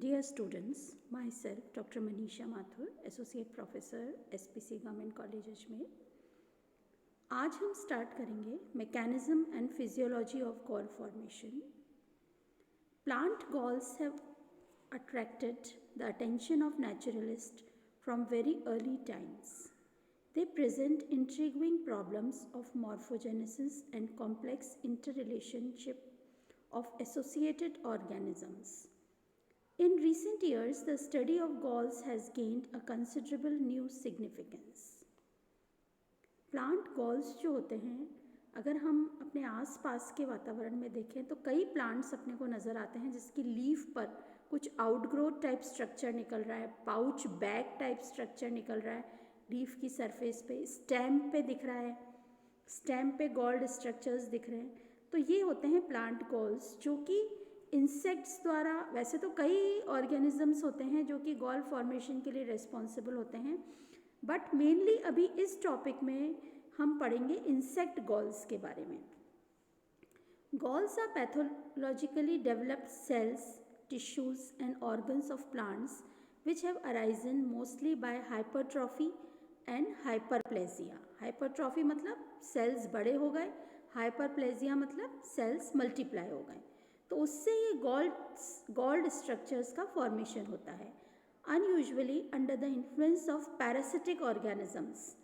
Dear students, myself Dr. Manisha Mathur, Associate Professor, SPC Government College Ajmer. आज हम start करेंगे mechanism and physiology of gall formation. Plant galls have attracted the attention of naturalists from very early times. They present intriguing problems of morphogenesis and complex interrelationship of associated organisms. In recent years, the study of galls has gained a considerable new significance. Plant galls जो होते हैं, अगर हम अपने आसपास के वातावरण में देखें तो कई प्लांट्स अपने को नज़र आते हैं जिसकी लीफ पर कुछ आउटग्रोथ टाइप स्ट्रक्चर निकल रहा है, पाउच बैग टाइप स्ट्रक्चर निकल रहा है लीफ की सरफेस पे, स्टेम पे दिख रहा है, स्टेम पे गॉल्ड स्ट्रक्चर्स दिख रहे हैं। तो ये होते हैं प्लांट गॉल्स जो कि इंसेक्ट्स द्वारा, वैसे तो कई ऑर्गेनिजम्स होते हैं जो कि गॉल फॉर्मेशन के लिए रिस्पॉन्सिबल होते हैं, बट मेनली अभी इस टॉपिक में हम पढ़ेंगे इंसेक्ट गॉल्स के बारे में। Galls are pathologically developed cells, tissues and organs of plants which have arisen mostly by hypertrophy and hyperplasia. Hypertrophy मतलब सेल्स बड़े हो गए, हाइपरप्लेजिया मतलब सेल्स मल्टीप्लाई हो गए, तो उससे ये गॉल्ड स्ट्रक्चर्स का फॉर्मेशन होता है। Unusually under the influence of parasitic organisms,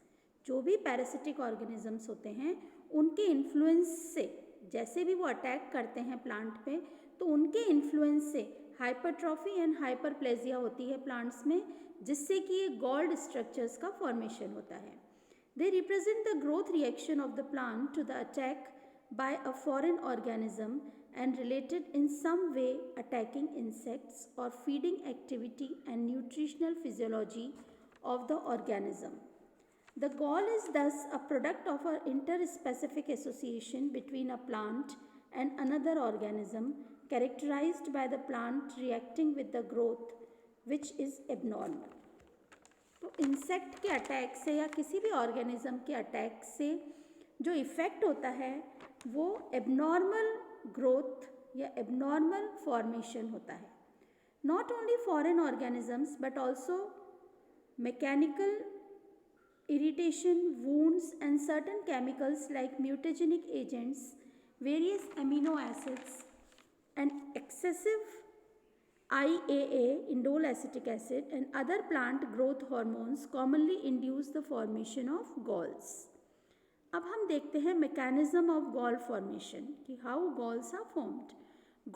जो भी पैरासिटिक ऑर्गेनिजम्स होते हैं उनके इन्फ्लुएंस से, जैसे भी वो अटैक करते हैं प्लांट पे, तो उनके इन्फ्लुएंस से हाइपरट्रॉफी एंड हाइपरप्लेजिया होती है प्लांट्स में, जिससे कि ये गॉल्ड स्ट्रक्चर्स का फॉर्मेशन होता है। They represent the growth reaction of the plant to the attack by a foreign organism and related in some way attacking insects or feeding activity and nutritional physiology of the organism. The gall is thus a product of an interspecific association between a plant and another organism characterized by the plant reacting with the growth which is abnormal. तो insect के attack से या किसी भी organism के attack से जो effect होता है वो एबनॉर्मल ग्रोथ या एबनॉर्मल फॉर्मेशन होता है। Not only foreign organisms but also mechanical irritation, wounds and certain chemicals like mutagenic agents, various amino acids and excessive IAA, indole acetic acid, and other plant growth hormones commonly induce the formation of galls. अब हम देखते हैं mechanism of gall formation कि how galls are formed.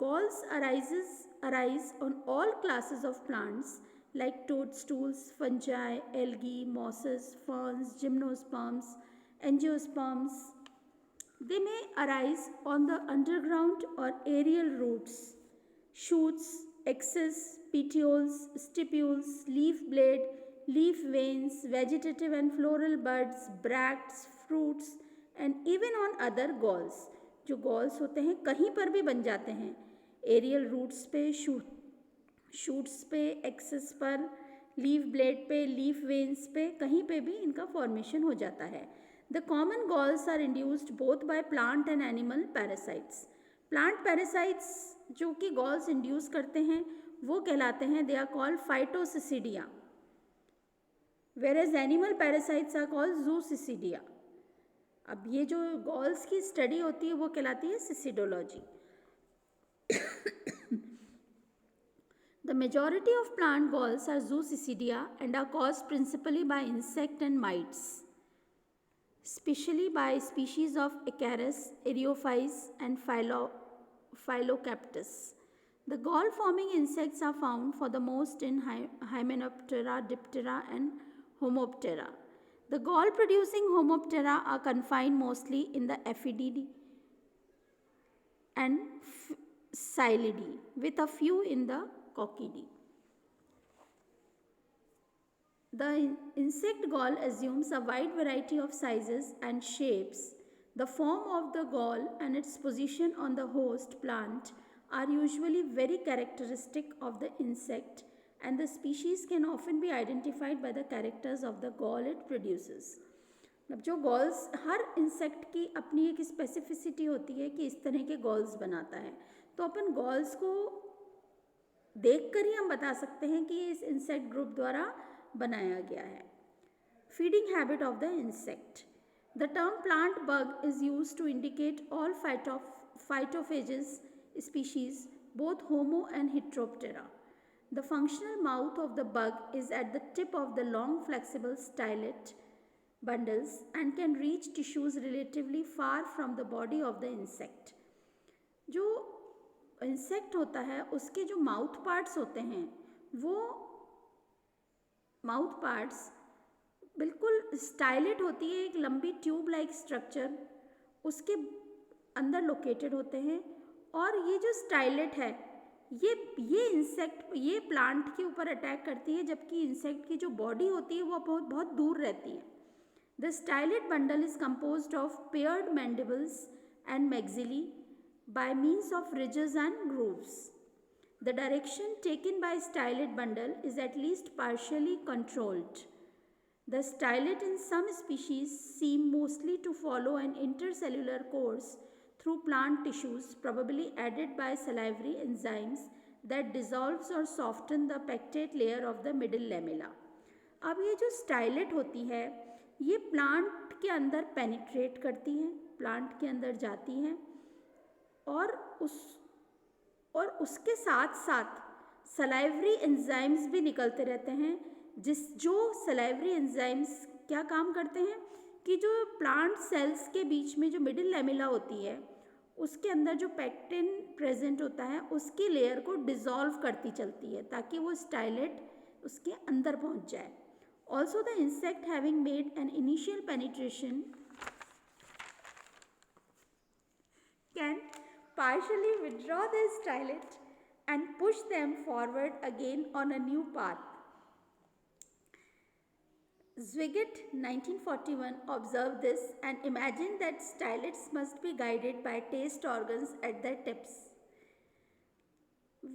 Galls arise on all classes of plants like toadstools, fungi, algae, mosses, ferns, gymnosperms, angiosperms. They may arise on the underground or aerial roots, shoots, axis, petioles, stipules, leaf blade, leaf veins, vegetative and floral buds, bracts, fruits and even on other galls. जो galls होते हैं कहीं पर भी बन जाते हैं, aerial roots पे, शूट्स पे, एक्सेस पर, लीफ ब्लेड पे, लीफ वेन्स पे, कहीं पे भी इनका फॉर्मेशन हो जाता है। The common galls are induced both by plant and animal parasites. Plant parasites जो कि गॉल्स इंड्यूस करते हैं वो कहलाते हैं, they are called phytocecidia, whereas animal parasites are called zoocecidia. अब ये जो गॉल्स की स्टडी होती है वो कहलाती है सिसिडोलॉजी। The majority of plant galls are zoocicidia and are caused principally by insect and mites, especially by species of Acarus, Eriophyes and Phylocaptus. The gall-forming insects are found for the most in Hymenoptera, Diptera and Homoptera. The gall-producing Homoptera are confined mostly in the Aphidae and Psyllidae, with a few in the Coccidae. The insect gall assumes a wide variety of sizes and shapes. The form of the gall and its position on the host plant are usually very characteristic of the insect, and the species can often be identified by the characters of the gall it produces. अब जो galls, हर insect की अपनी एक specificity होती है कि इस तरह के गॉल्स बनाता है, तो अपन गॉल्स को देखकर ही हम बता सकते हैं कि ये इस इंसेक्ट ग्रुप द्वारा बनाया गया है। Feeding habit of the insect. The term plant bug is used to indicate all phytophages species, both Homo and Heteroptera. The functional mouth of the bug is at the tip of the long flexible stylet bundles and can reach tissues relatively far from the body of the insect. जो insect होता है उसके जो mouth parts होते हैं वो mouth parts बिल्कुल stylet होती है, एक लंबी ट्यूब लाइक स्ट्रक्चर उसके अंदर लोकेटेड होते हैं। और ये जो स्टाइलेट है ये इंसेक्ट ये प्लांट के ऊपर अटैक करती है, जबकि इंसेक्ट की जो बॉडी होती है वो बहुत बहुत दूर रहती है। The stylet bundle is composed of paired mandibles and maxillary by means of ridges and grooves. The direction taken by stylet bundle is at least partially controlled. The stylet in some species seem mostly to follow an intercellular course through plant tissues, probably aided by salivary enzymes that dissolves or soften the pectate layer of the middle lamella. अब ये जो stylet होती है ये plant के अंदर penetrate करती हैं, प्लांट के अंदर जाती हैं और उसके साथ साथ सलाइवरी एंजाइम्स भी निकलते रहते हैं, जो सलाइवरी एंजाइम्स क्या काम करते हैं कि जो प्लांट सेल्स के बीच में जो मिडिल लेमिला होती है उसके अंदर जो पेक्टिन प्रेजेंट होता है उसकी लेयर को डिसॉल्व करती चलती है ताकि वो स्टाइलेट उसके अंदर पहुंच जाए। Also the insect having made an initial penetration can partially withdraw the stylet and push them forward again on a new path. Zwigot 1941 observed this and imagined that stylets must be guided by taste organs at their tips.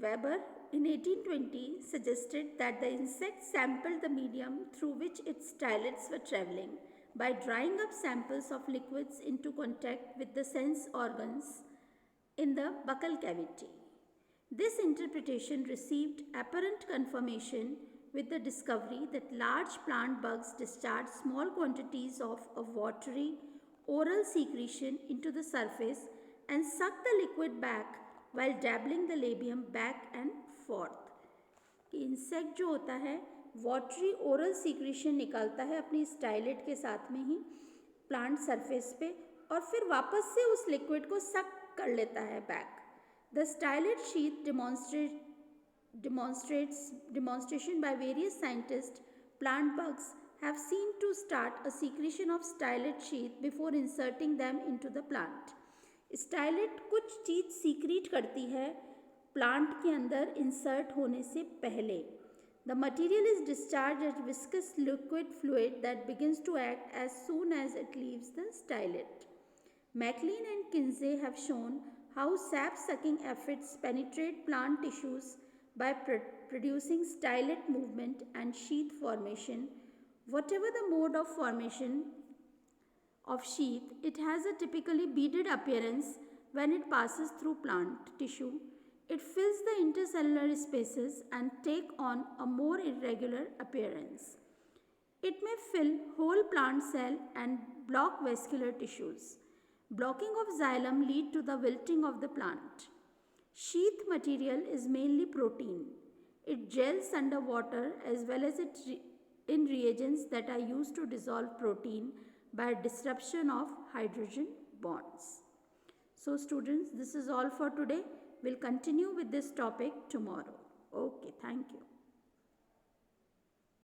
Weber in 1820 suggested that the insect sampled the medium through which its stylets were traveling by drying up samples of liquids into contact with the sense organs in the buccal cavity. This interpretation received apparent confirmation with the discovery that large plant bugs discharge small quantities of a watery oral secretion into the surface and suck the liquid back while dabbling the labium back and forth. Insect जो होता है watery oral secretion निकालता है अपनी stylet के साथ में ही plant surface पे और फिर वापस से उस लिक्विड को सक कर लेता है back. The stylet sheath demonstration by various scientists, plant bugs have seen to start a secretion of stylet sheath before inserting them into the plant. Stylet कुछ चीज़ सीक्रेट करती है प्लांट के अंदर इंसर्ट होने से पहले। The material is discharged as viscous liquid fluid that begins to act as soon as it leaves the stylet. MacLean and Kinsey have shown how sap-sucking aphids penetrate plant tissues by producing stylet movement and sheath formation. Whatever the mode of formation of sheath, it has a typically beaded appearance when it passes through plant tissue. It fills the intercellular spaces and take on a more irregular appearance. It may fill whole plant cell and block vascular tissues. Blocking of xylem lead to the wilting of the plant. Sheath material is mainly protein. It gels under water as well as in reagents that are used to dissolve protein by disruption of hydrogen bonds. So students, this is all for today. We'll continue with this topic tomorrow. Okay, thank you.